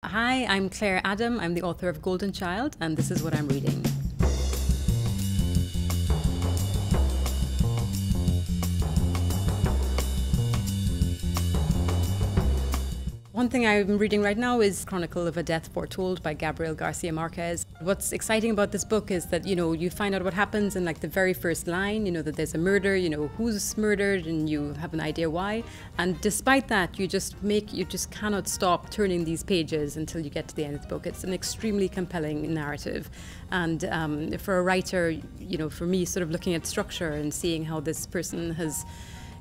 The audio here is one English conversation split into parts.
Hi, I'm Claire Adam. I'm the author of Golden Child, and this is what I'm reading. One thing I'm reading right now is Chronicle of a Death Foretold by Gabriel Garcia Marquez. What's exciting about this book is that, you find out what happens in like the very first line, that there's a murder, who's murdered, and you have an idea why. And despite that, you just cannot stop turning these pages until you get to the end of the book. It's an extremely compelling narrative. And for a writer, for me, sort of looking at structure and seeing how this person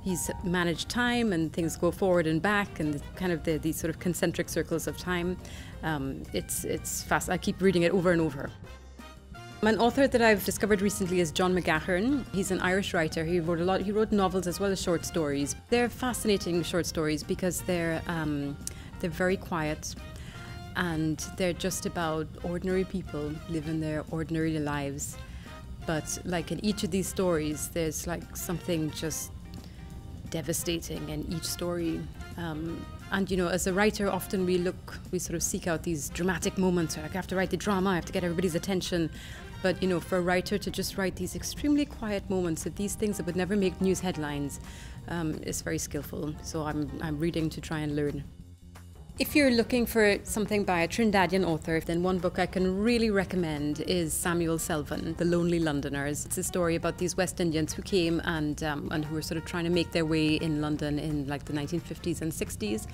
he's managed time and things go forward and back and these sort of concentric circles of time. It's fast. I keep reading it over and over. An author that I've discovered recently is John McGovern. He's an Irish writer. He wrote novels as well as short stories. They're fascinating short stories because they're very quiet and they're just about ordinary people living their ordinary lives. But like in each of these stories, there's like something just devastating in each story. And as a writer, often we sort of seek out these dramatic moments. Like, I have to write the drama, I have to get everybody's attention. But for a writer to just write these extremely quiet moments of these things that would never make news headlines is very skillful. So I'm reading to try and learn. If you're looking for something by a Trinidadian author, then one book I can really recommend is Samuel Selvon, The Lonely Londoners. It's a story about these West Indians who came and who were sort of trying to make their way in London in like the 1950s and 60s.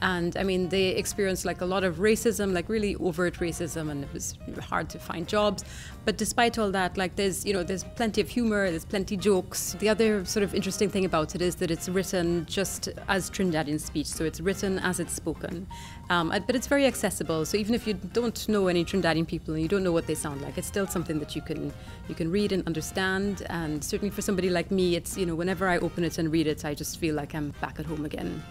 And I mean, they experienced like a lot of racism, like really overt racism, and it was hard to find jobs. But despite all that, like there's plenty of humor, there's plenty of jokes. The other sort of interesting thing about it is that it's written just as Trinidadian speech, so it's written as it's spoken. But it's very accessible, so even if you don't know any Trinidadian people and you don't know what they sound like, it's still something that you can read and understand. And certainly for somebody like me, it's whenever I open it and read it, I just feel like I'm back at home again.